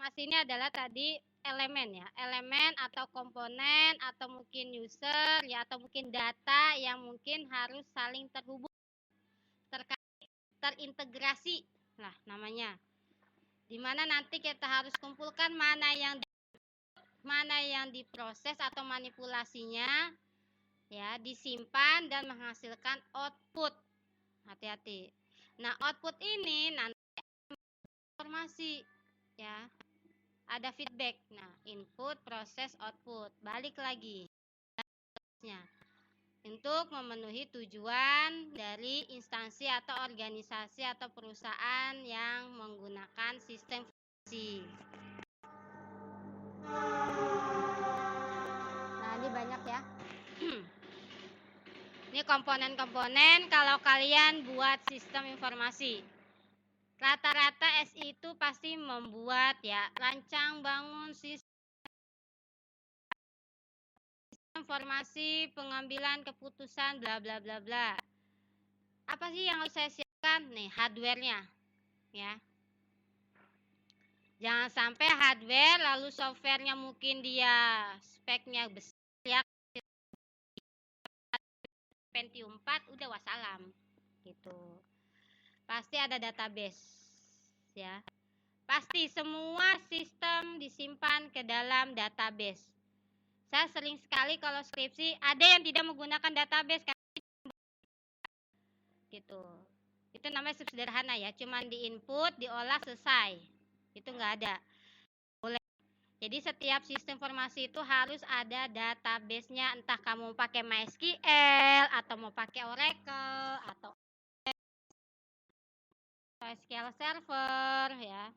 informasi ini adalah tadi elemen ya, elemen atau komponen atau mungkin user ya, atau mungkin data yang mungkin harus saling terhubung, terkait, terintegrasi lah namanya. Dimana nanti kita harus kumpulkan mana yang diproses atau manipulasinya ya, disimpan dan menghasilkan output. Hati-hati. Nah, output ini nanti informasi ya, ada feedback. Nah, input, proses, output. Balik lagi untuk memenuhi tujuan dari instansi atau organisasi atau perusahaan yang menggunakan sistem informasi. Nah, ini banyak ya. Ini komponen-komponen kalau kalian buat sistem informasi. Rata-rata SI itu pasti membuat ya, rancang bangun sistem informasi, pengambilan keputusan, bla bla bla bla. Apa sih yang harus saya siapkan? Nih, hardware-nya ya. Jangan sampai hardware lalu software-nya mungkin dia speknya besar ya, Pentium 4 udah wassalam gitu. Pasti ada database ya. Pasti semua sistem disimpan ke dalam database. Saya sering sekali kalau skripsi ada yang tidak menggunakan database gitu. Itu namanya sederhana ya, cuman diinput, diolah, selesai. Itu enggak ada. Boleh. Jadi setiap sistem informasi itu harus ada database-nya, entah kamu pakai MySQL atau mau pakai Oracle atau SQL Server ya.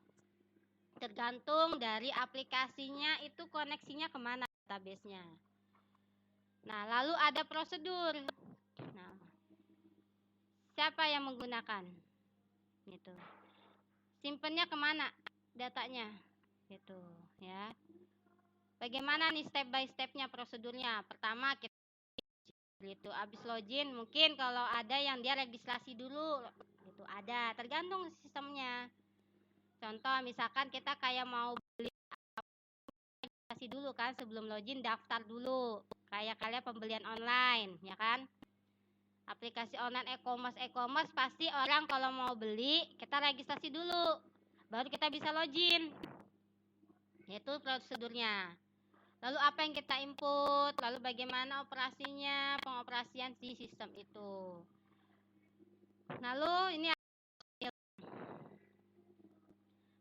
Tergantung dari aplikasinya itu koneksinya kemana database-nya. Nah, lalu ada prosedur. Nah, siapa yang menggunakan? Gitu. Simpennya kemana datanya? Gitu ya. Bagaimana nih step by stepnya prosedurnya? Pertama kita gitu, habis login mungkin kalau ada yang dia registrasi dulu, itu ada, tergantung sistemnya. Contoh misalkan kita kayak mau beli registrasi dulu kan, sebelum login daftar dulu, kayak kalian pembelian online ya kan. Aplikasi online e-commerce pasti orang kalau mau beli kita registrasi dulu baru kita bisa login. Itu prosedurnya. Lalu apa yang kita input, lalu bagaimana operasinya, pengoperasian si sistem itu. Lalu ini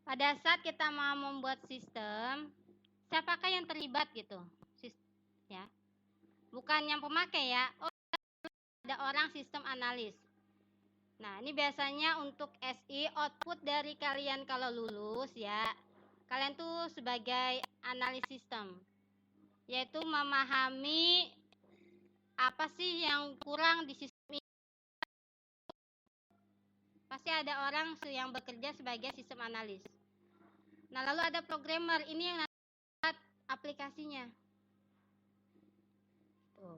pada saat kita mau membuat sistem, siapakah yang terlibat gitu? Ya. Bukan yang pemakai ya. Oh, ada orang sistem analis. Nah, ini biasanya untuk SI output dari kalian kalau lulus ya. Kalian tuh sebagai analis sistem, yaitu memahami apa sih yang kurang di sistem ini. Pasti ada orang yang bekerja sebagai sistem analis. Nah, lalu ada programmer, ini yang buat aplikasinya. Tuh.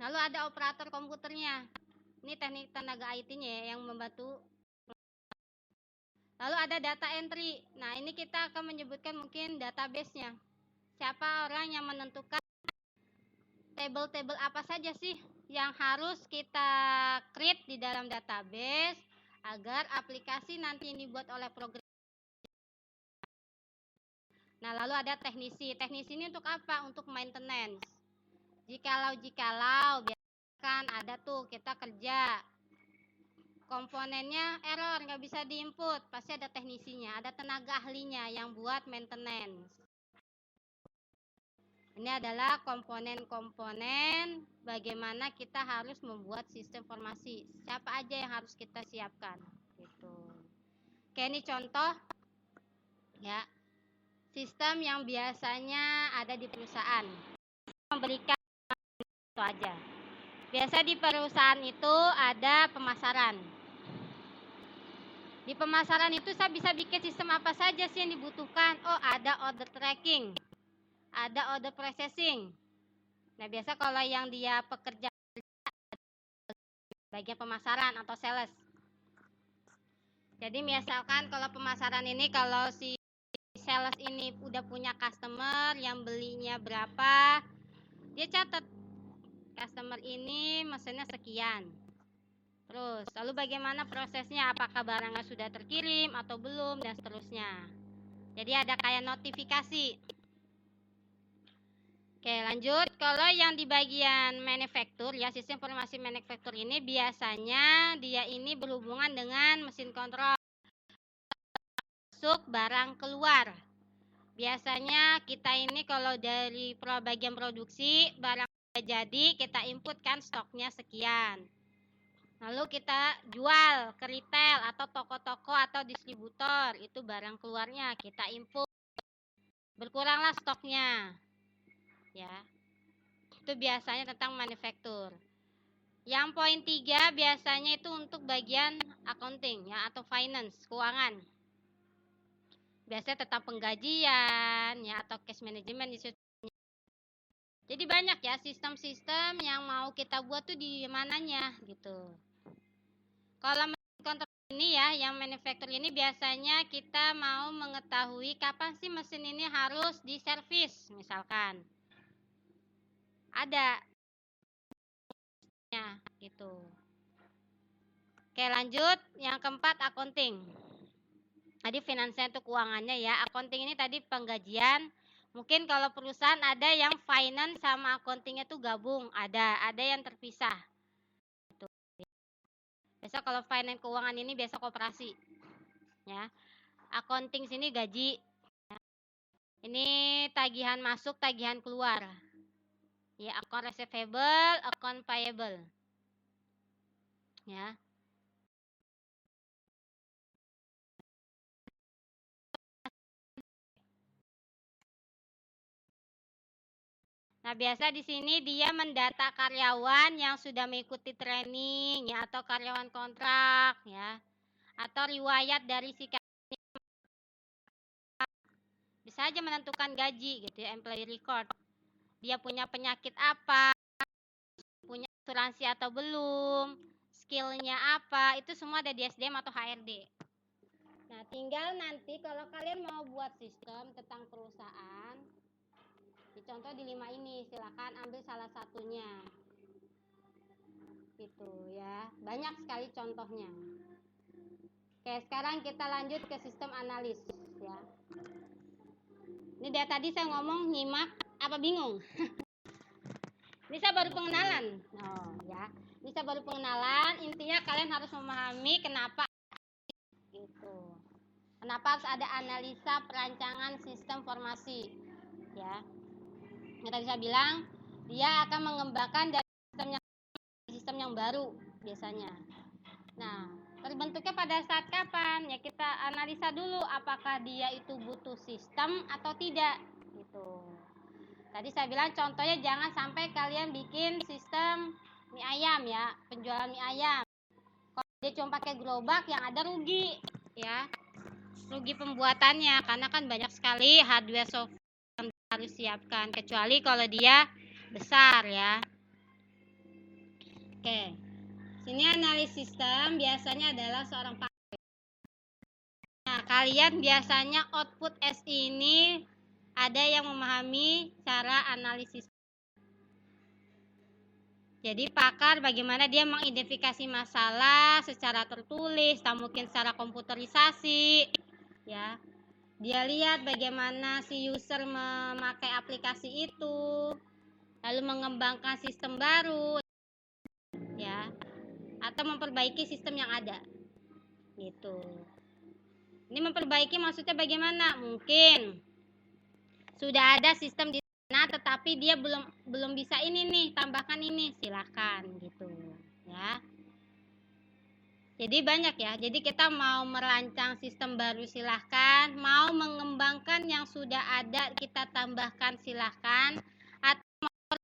Lalu ada operator komputernya. Ini teknik tenaga IT-nya ya, yang membantu. Lalu ada data entry. Nah, ini kita akan menyebutkan mungkin database-nya. Siapa orang yang menentukan table-table apa saja sih yang harus kita create di dalam database agar aplikasi nanti yang dibuat oleh program. Nah, lalu ada teknisi. Teknisi ini untuk apa? Untuk maintenance. Jikalau biarkan ada tuh kita kerja, komponennya error nggak bisa diinput, pasti ada teknisinya, ada tenaga ahlinya yang buat maintenance. Ini adalah komponen-komponen bagaimana kita harus membuat sistem informasi. Siapa aja yang harus kita siapkan gitu. Oke, ini contoh ya. Sistem yang biasanya ada di perusahaan. Memberikan itu aja. Biasa di perusahaan itu ada pemasaran. Di pemasaran itu saya bisa bikin sistem apa saja sih yang dibutuhkan. Oh, ada order tracking, ada order processing. Nah, biasa kalau yang dia pekerja bagian pemasaran atau sales. Jadi misalkan kalau pemasaran ini kalau si sales ini udah punya customer yang belinya berapa, dia catat customer ini mesennya sekian. Terus lalu bagaimana prosesnya, apakah barangnya sudah terkirim atau belum, dan seterusnya. Jadi ada kayak notifikasi. Oke, lanjut. Kalau yang di bagian manufaktur ya, sistem informasi manufaktur ini biasanya dia ini berhubungan dengan mesin kontrol masuk barang keluar. Biasanya kita ini kalau dari bagian produksi barang jadi kita input kan stoknya sekian. Lalu kita jual ke retail atau toko-toko atau distributor, itu barang keluarnya kita input. Berkuranglah stoknya. Ya. Itu biasanya tentang manufaktur. Yang poin 3 biasanya itu untuk bagian accounting ya atau finance, keuangan. Biasanya tentang penggajian ya atau cash management. Jadi banyak ya sistem-sistem yang mau kita buat tuh di mananya gitu. Kalau kontrol ini ya, yang manufaktur ini biasanya kita mau mengetahui kapan sih mesin ini harus diservis misalkan. Ada ya gitu. Oke, lanjut. Yang keempat, accounting. Tadi finansial itu keuangannya ya. Accounting ini tadi penggajian. Mungkin kalau perusahaan ada yang finance sama accountingnya tuh gabung, ada yang terpisah. Gitu. Biasa kalau finance keuangan ini biasa koperasi. Ya. Accounting sini gaji. Ya. Ini tagihan masuk, tagihan keluar. Ya, account receivable, account payable. Ya. Nah, biasa di sini dia mendata karyawan yang sudah mengikuti training ya atau karyawan kontrak ya. Atau riwayat dari si bisa aja menentukan gaji gitu ya, employee record. Dia punya penyakit apa, punya asuransi atau belum, skillnya apa, itu semua ada di SDM atau HRD. Nah, tinggal nanti kalau kalian mau buat sistem tentang perusahaan, contoh di 5 ini, silakan ambil salah satunya. Gitu ya. Banyak sekali contohnya. Oke, sekarang kita lanjut ke sistem analis ya. Ini dari tadi saya ngomong nyimak apa bingung? Ini saya baru pengenalan. Oh, ya. Ini saya baru pengenalan, intinya kalian harus memahami kenapa gitu. Kenapa harus ada analisa perancangan sistem formasi ya. Yang tadi saya bilang, dia akan mengembangkan dari sistem yang baru biasanya. Nah, terbentuknya pada saat kapan? Ya kita analisa dulu apakah dia itu butuh sistem atau tidak gitu. Tadi saya bilang contohnya jangan sampai kalian bikin sistem mie ayam ya, penjualan mie ayam. Kalau dia cuma pakai gerobak yang ada rugi ya. Rugi pembuatannya karena kan banyak sekali hardware software yang harus siapkan kecuali kalau dia besar ya. Oke. Sini analis sistem biasanya adalah seorang pakar. Nah, kalian biasanya output SI ini ada yang memahami cara analisis. Jadi pakar bagaimana dia mengidentifikasi masalah secara tertulis, tak mungkin secara komputerisasi, ya. Dia lihat bagaimana si user memakai aplikasi itu, lalu mengembangkan sistem baru, ya, atau memperbaiki sistem yang ada, gitu. Ini memperbaiki maksudnya bagaimana? Mungkin sudah ada sistem di sana tetapi dia belum bisa ini nih, tambahkan ini, silakan gitu ya. Jadi banyak ya. Jadi kita mau merancang sistem baru silahkan, mau mengembangkan yang sudah ada kita tambahkan silahkan, atau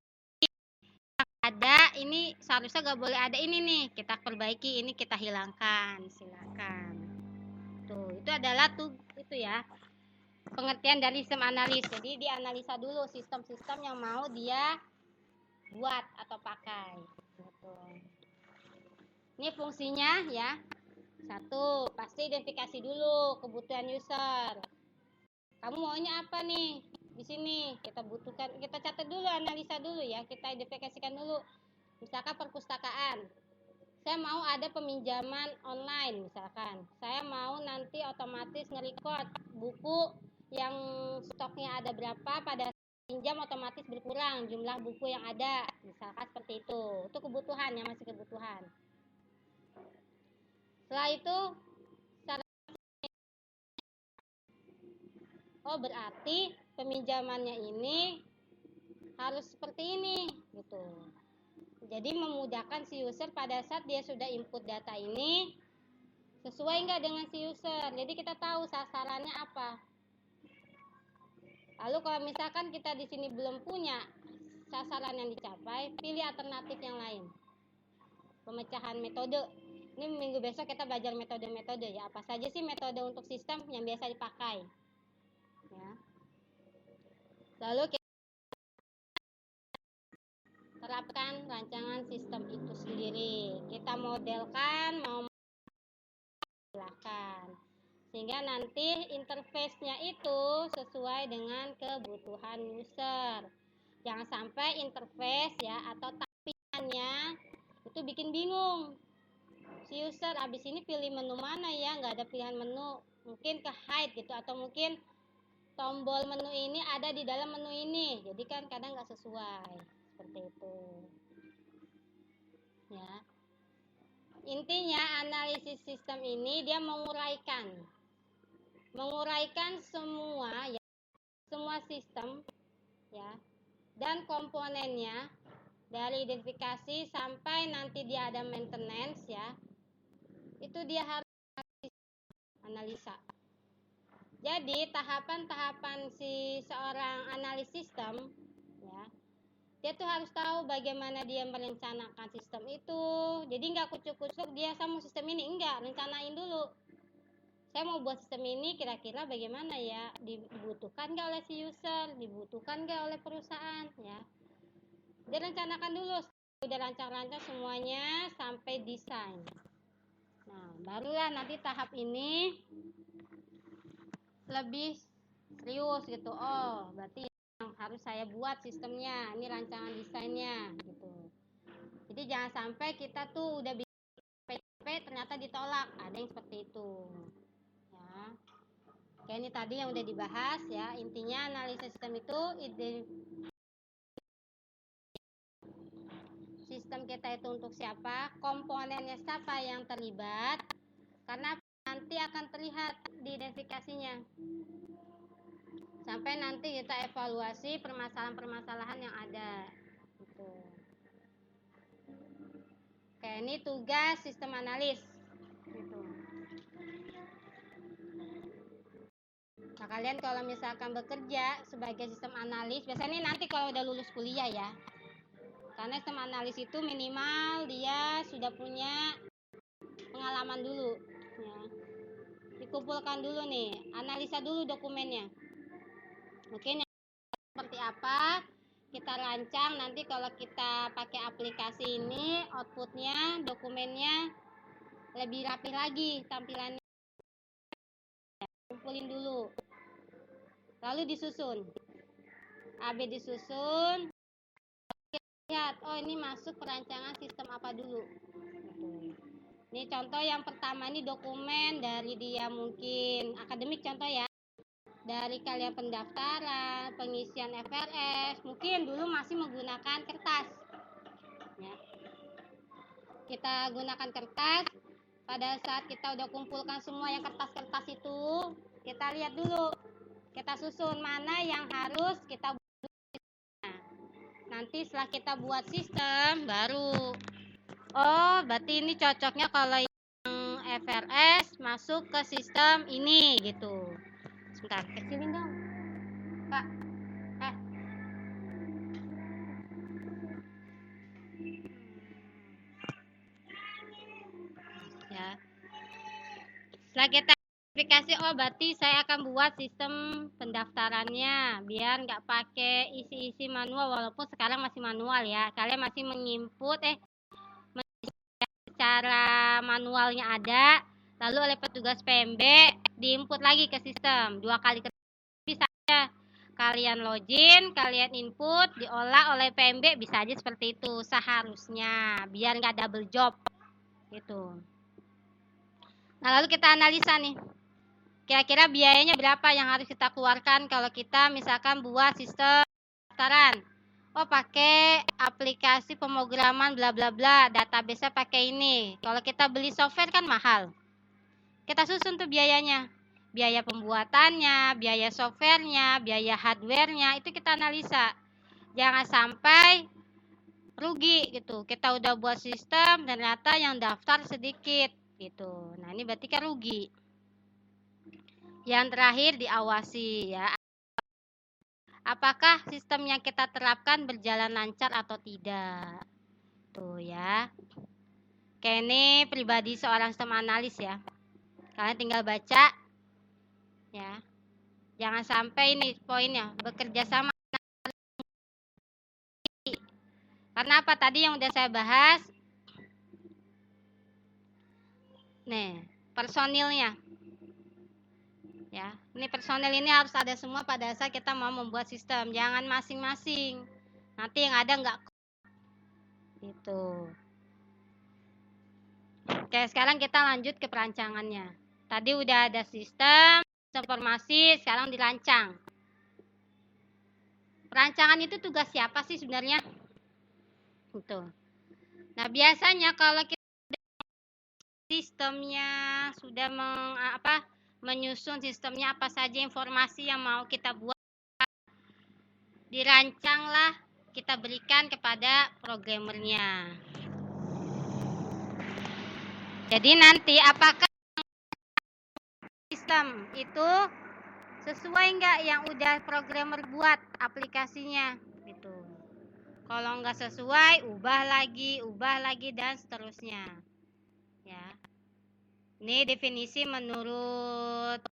ada ini seharusnya gak boleh ada ini nih, kita perbaiki, ini kita hilangkan silahkan. Tuh itu adalah itu ya pengertian dari sistem analis. Jadi dianalisa dulu sistem-sistem yang mau dia buat atau pakai gitu. Ini fungsinya ya. 1, pasti identifikasi dulu kebutuhan user. Kamu maunya apa nih? Di sini kita butuhkan, kita catat dulu, analisa dulu ya, kita identifikasikan dulu. Misalkan perpustakaan, saya mau ada peminjaman online misalkan. Saya mau nanti otomatis nge-record buku yang stoknya ada berapa, pada pinjam otomatis berkurang jumlah buku yang ada, misalkan seperti itu. Itu kebutuhan, yang masih kebutuhan. Setelah itu, oh berarti peminjamannya ini harus seperti ini gitu. Jadi memudahkan si user pada saat dia sudah input data ini, sesuai nggak dengan si user. Jadi kita tahu sasarannya apa. Lalu kalau misalkan kita di sini belum punya sasaran yang dicapai, pilih alternatif yang lain. Pemecahan metode. Ini minggu besok kita belajar metode-metode ya. Apa saja sih metode untuk sistem yang biasa dipakai. Ya. Lalu kita terapkan rancangan sistem itu sendiri. Kita modelkan, mau silahkan. Sehingga nanti interface-nya itu sesuai dengan kebutuhan user. Jangan sampai interface ya atau tampilannya itu bikin bingung. Si user abis ini pilih menu mana ya, nggak ada pilihan menu, mungkin ke hide gitu, atau mungkin tombol menu ini ada di dalam menu ini, jadi kan kadang nggak sesuai seperti itu ya. Intinya analisis sistem ini dia menguraikan semua sistem ya dan komponennya dari identifikasi sampai nanti dia ada maintenance ya, itu dia harus analisa. Jadi tahapan-tahapan si seorang analis sistem ya, dia tuh harus tahu bagaimana dia merencanakan sistem itu. Jadi nggak kucuk-kucuk dia sama sistem ini, enggak, rencanain dulu. Saya mau buat sistem ini kira-kira bagaimana ya, dibutuhkan nggak oleh si user, dibutuhkan nggak oleh perusahaan ya. Dia rencanakan dulu, udah rancang-rancang semuanya sampai desain. Nah, barulah nanti tahap ini lebih serius gitu. Oh, berarti yang harus saya buat sistemnya, ini rancangan desainnya gitu. Jadi jangan sampai kita tuh udah bikin PCP ternyata ditolak, ada yang seperti itu ya. Oke, ini tadi yang udah dibahas ya. Intinya analisis sistem itu sistem kita itu untuk siapa, komponennya siapa yang terlibat, karena nanti akan terlihat di identifikasinya. Sampai nanti kita evaluasi permasalahan-permasalahan yang ada gitu. Oke, ini tugas sistem analis gitu. Nah, kalian kalau misalkan bekerja sebagai sistem analis, biasanya ini nanti kalau udah lulus kuliah ya, karena sistem analis itu minimal dia sudah punya pengalaman dulu ya. Dikumpulkan dulu nih, analisa dulu dokumennya. Mungkin seperti apa kita rancang, nanti kalau kita pakai aplikasi ini outputnya, dokumennya lebih rapi lagi tampilannya. Kumpulin dulu, lalu disusun, AB disusun, lihat oh ini masuk perancangan sistem apa dulu. Ini contoh yang pertama, ini dokumen dari dia mungkin akademik contoh ya, dari kalian pendaftaran, pengisian FRS, mungkin dulu masih menggunakan kertas ya. Kita gunakan kertas. Pada saat kita udah kumpulkan semua yang kertas-kertas itu, kita lihat dulu, kita susun mana yang harus kita buat. Nah, nanti setelah kita buat sistem baru, oh berarti ini cocoknya kalau yang FRS masuk ke sistem ini gitu. Sebentar, kecilin dong Kak. Ya, setelah kita aplikasi, oh berarti saya akan buat sistem pendaftarannya biar nggak pakai isi-isi manual, walaupun sekarang masih manual ya, kalian masih menginput secara manualnya ada, lalu oleh petugas PMB diinput lagi ke sistem 2 kali Kalian login, kalian input, diolah oleh PMB, bisa aja seperti itu seharusnya, biar nggak double job gitu. Nah, lalu kita analisa nih, kira-kira biayanya berapa yang harus kita keluarkan kalau kita misalkan buat sistem pendaftaran. Oh, pakai aplikasi pemrograman bla bla bla, database-nya pakai ini. Kalau kita beli software kan mahal. Kita susun tuh biayanya. Biaya pembuatannya, biaya softwarenya, biaya hardwarenya, itu kita analisa. Jangan sampai rugi gitu. Kita udah buat sistem, ternyata yang daftar sedikit gitu. Nah, ini berarti kan rugi. Yang terakhir, diawasi ya. Apakah sistem yang kita terapkan berjalan lancar atau tidak? Tuh ya. Kayak ini pribadi seorang sistem analis ya. Kalian tinggal baca ya. Jangan sampai ini poinnya, bekerja sama. Karena apa tadi yang udah saya bahas? Nih, personilnya. Ya, ini personil ini harus ada semua pada saat kita mau membuat sistem. Jangan masing-masing. Nanti yang ada nggak gitu. Oke, sekarang kita lanjut ke perancangannya. Tadi udah ada sistem, informasi, sekarang dirancang. Perancangan itu tugas siapa sih sebenarnya? Gitu. Nah, biasanya kalau kita sistemnya sudah menyusun sistemnya apa saja informasi yang mau kita buat, dirancanglah, kita berikan kepada programmernya. Jadi nanti apakah sistem itu sesuai nggak yang udah programmer buat aplikasinya gitu. Kalau nggak sesuai, ubah lagi dan seterusnya. Ya. Ini definisi menurut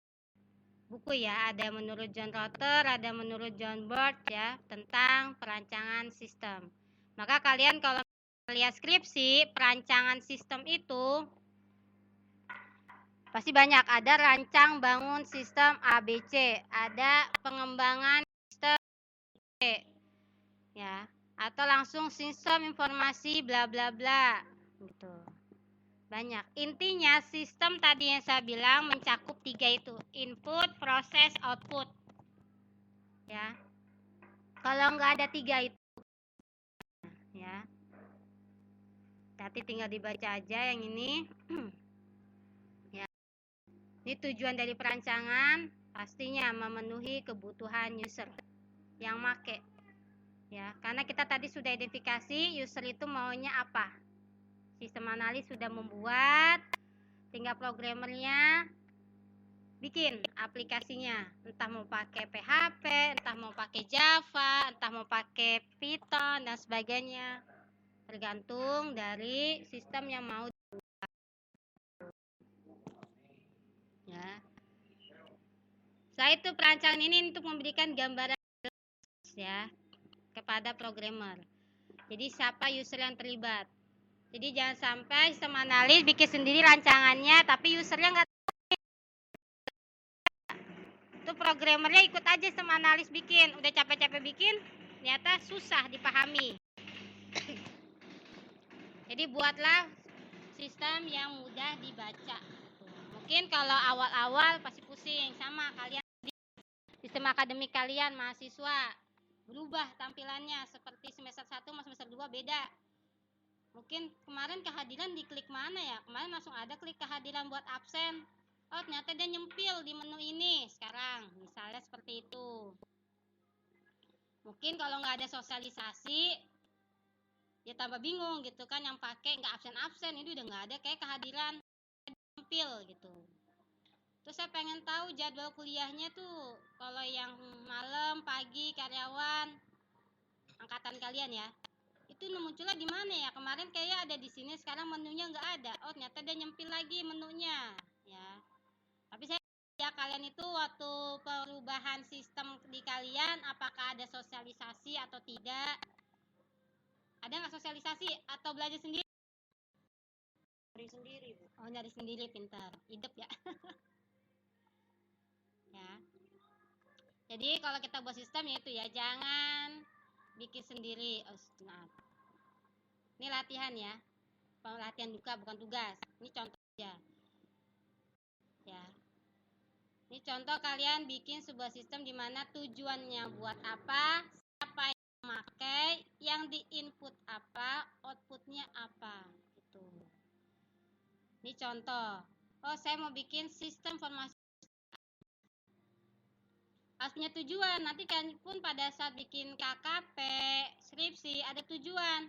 buku ya, ada menurut John Rutter, ada menurut John Bird ya, tentang perancangan sistem. Maka kalian kalau lihat skripsi, perancangan sistem itu pasti banyak. Ada rancang bangun sistem ABC, ada pengembangan sistem C, ya, atau langsung sistem informasi bla bla bla gitu. Banyak. Intinya sistem tadi yang saya bilang mencakup 3 itu, input, proses, output. Ya. Kalau nggak ada 3 itu, ya. Nanti tinggal dibaca aja yang ini. Ya. Ini tujuan dari perancangan pastinya memenuhi kebutuhan user yang make. Ya, karena kita tadi sudah identifikasi user itu maunya apa. Sistem analis sudah membuat, tinggal programmernya bikin aplikasinya, entah mau pakai PHP, entah mau pakai Java, entah mau pakai Python dan sebagainya, tergantung dari sistem yang mau ya. Setelah itu perancangan ini untuk memberikan gambaran ya kepada programmer. Jadi siapa user yang terlibat. Jadi jangan sampai sistem analis bikin sendiri rancangannya tapi usernya nggak, itu programmernya ikut aja sistem analis bikin, udah capek-capek bikin ternyata susah dipahami. Jadi buatlah sistem yang mudah dibaca. Mungkin kalau awal-awal pasti pusing, sama kalian sistem akademik kalian mahasiswa berubah tampilannya, seperti semester 1 sama semester 2 beda. Mungkin kemarin kehadiran diklik mana ya, kemarin langsung ada klik kehadiran buat absen, oh ternyata dia nyempil di menu ini sekarang, misalnya seperti itu. Mungkin kalau nggak ada sosialisasi ya tambah bingung gitu kan, yang pakai nggak absen-absen, ini udah nggak ada kayak kehadiran nyempil gitu. Terus saya pengen tahu jadwal kuliahnya tuh, kalau yang malam, pagi, karyawan angkatan kalian ya, itu munculnya di mana ya? Kemarin kayak ada di sini, sekarang menunya nggak ada. Oh ternyata dia nyempil lagi menunya ya. Tapi saya ya, kalian itu waktu perubahan sistem di kalian apakah ada sosialisasi atau tidak? Ada nggak sosialisasi atau belajar sendiri? Nyari sendiri, Bu. Oh nyari sendiri, pintar, hidup ya. Ya. Jadi kalau kita buat sistem yaitu ya jangan bikin sendiri. Nah, ini latihan ya. Latihan juga bukan tugas. Ini contoh aja. Ya. Ini contoh kalian bikin sebuah sistem di mana tujuannya buat apa, siapa yang memakai, yang di input apa, outputnya apa. Gitu. Ini contoh. Oh, saya mau bikin sistem formasi. Harus punya tujuan. Nanti kan pun pada saat bikin KKP, skripsi ada tujuan.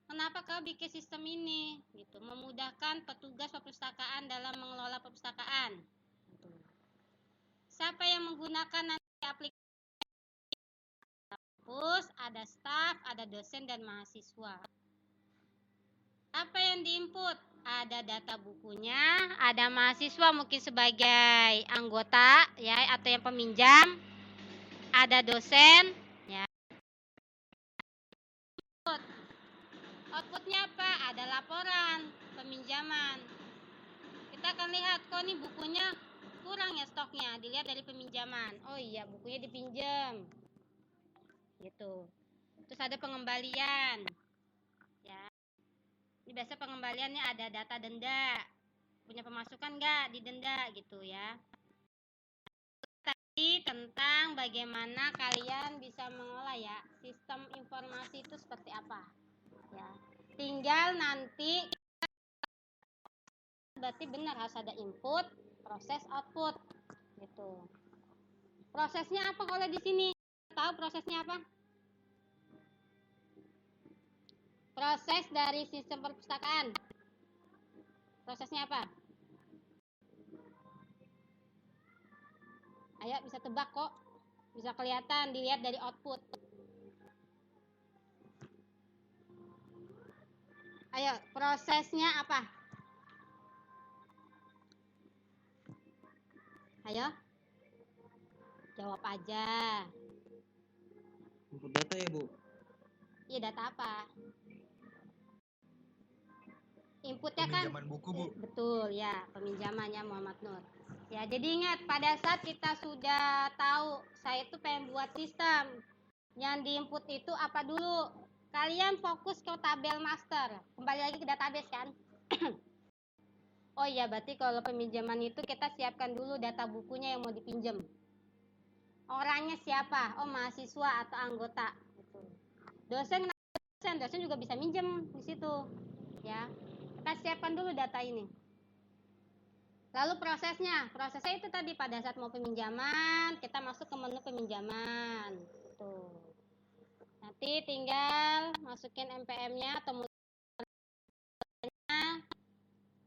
Kenapa kau bikin sistem ini? Gitu, memudahkan petugas perpustakaan dalam mengelola perpustakaan. Gitu. Siapa yang menggunakan nanti aplikasi? Kampus, ada staf, ada dosen dan mahasiswa. Apa yang diinput? Ada data bukunya, ada mahasiswa mungkin sebagai anggota ya atau yang peminjam, ada dosen ya. Outputnya apa? Ada laporan peminjaman. Kita akan lihat kok nih bukunya kurang ya stoknya, dilihat dari peminjaman. Oh iya, bukunya dipinjam. Gitu. Terus ada pengembalian. Ya. Ini biasa pengembaliannya ada data denda. Punya pemasukan nggak di denda gitu ya. Tadi tentang bagaimana kalian bisa mengolah ya sistem informasi itu seperti apa. Ya. Tinggal nanti berarti benar harus ada input, proses, output gitu. Prosesnya apa kalau di sini? Tahu prosesnya apa? Proses dari sistem perpustakaan. Prosesnya apa? Ayo bisa tebak kok. Bisa kelihatan dilihat dari output. Ayo, prosesnya apa? Ayo. Jawab aja. Input data ya, Bu? Iya, data apa? Inputnya kan Peminjaman buku, Bu. Betul ya, peminjamannya Muhammad Nur. Ya, jadi ingat pada saat kita sudah tahu saya itu pengen buat sistem, yang diinput itu apa dulu? Kalian fokus ke tabel master. Kembali lagi ke database kan? Oh iya, berarti kalau peminjaman itu kita siapkan dulu data bukunya yang mau dipinjam. Orangnya siapa? Oh, mahasiswa atau anggota. Dosen juga bisa minjem di situ. Ya. Kita siapkan dulu data ini. Lalu prosesnya itu tadi pada saat mau peminjaman, kita masuk ke menu peminjaman. Tuh. Nanti tinggal masukin NPM-nya atau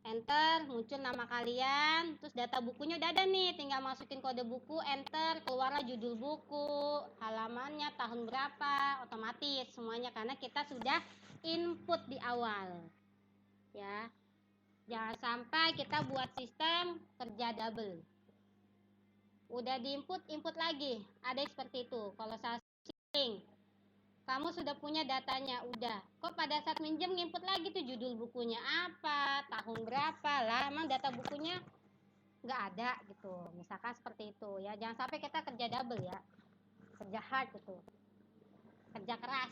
enter, muncul nama kalian, terus data bukunya udah ada nih, tinggal masukin kode buku, enter, keluarlah judul buku, halamannya, tahun berapa, otomatis semuanya karena kita sudah input di awal. Ya. Jangan sampai kita buat sistem kerja double. Udah diinput, input lagi. Ada seperti itu. Kalau saya sering, kamu sudah punya datanya, udah. Kok pada saat minjem nginput lagi tuh judul bukunya apa, tahun berapa lah, emang data bukunya nggak ada gitu. Misalkan seperti itu ya. Jangan sampai kita kerja double ya. Kerja hard gitu. Kerja keras.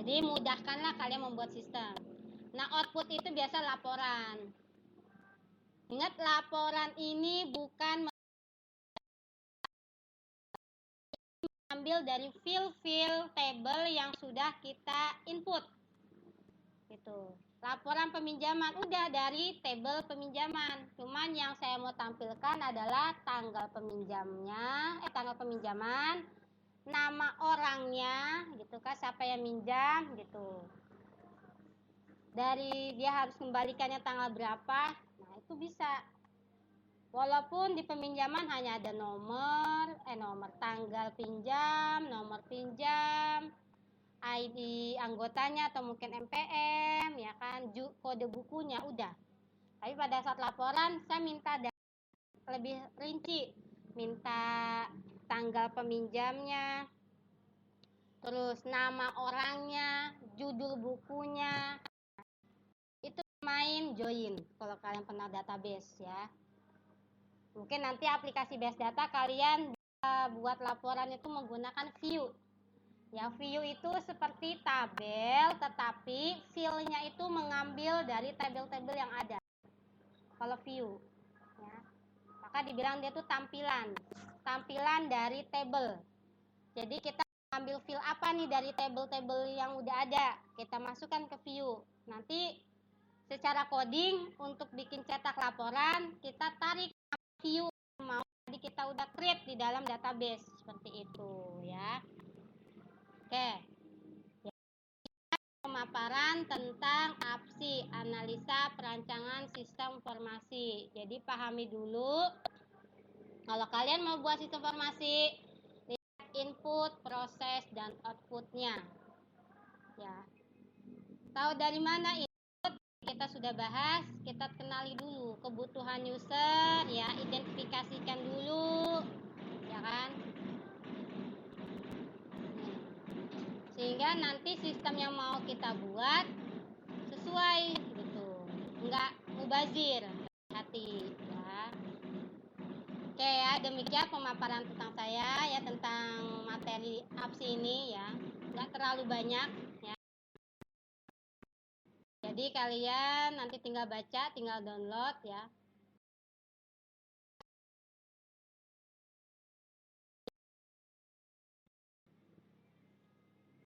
Jadi mudahkanlah kalian membuat sistem. Nah, output itu biasa laporan. Ingat, laporan ini bukan ambil dari file table yang sudah kita input. Gitu. Laporan peminjaman udah dari table peminjaman. Cuman yang saya mau tampilkan adalah tanggal peminjamnya, tanggal peminjaman, nama orangnya, gitu kan, siapa yang minjam, gitu. Dari dia harus kembalikannya tanggal berapa, nah itu bisa. Walaupun di peminjaman hanya ada nomor tanggal pinjam, nomor pinjam, ID anggotanya atau mungkin NPM, ya kan, kode bukunya udah. Tapi pada saat laporan saya minta lebih rinci, minta tanggal peminjamnya, terus nama orangnya, judul bukunya. Itu main join kalau kalian pernah database ya. Mungkin nanti aplikasi base data kalian buat laporan itu menggunakan view. Ya, view itu seperti tabel, tetapi feel-nya itu mengambil dari tabel-tabel yang ada. Kalau view, ya, maka dibilang dia itu tampilan dari tabel. Jadi kita ambil feel apa nih dari tabel-tabel yang udah ada, kita masukkan ke view. Nanti secara coding untuk bikin cetak laporan, kita tarik view mau jadi kita udah create di dalam database seperti itu, ya. Oke. Pemaparan tentang APSI, analisa perancangan sistem informasi. Jadi pahami dulu, kalau kalian mau buat sistem informasi, lihat input, proses, dan outputnya. Ya, tahu dari mana input? Kita sudah bahas, kita kenali dulu kebutuhan user, ya, identifikasikan dulu, ya kan? Sehingga nanti sistem yang mau kita buat sesuai gitu, nggak mubazir, hati ya. Oke ya, demikian pemaparan tentang saya ya, tentang materi APSI ini ya, nggak terlalu banyak ya. Jadi kalian nanti tinggal baca, tinggal download ya.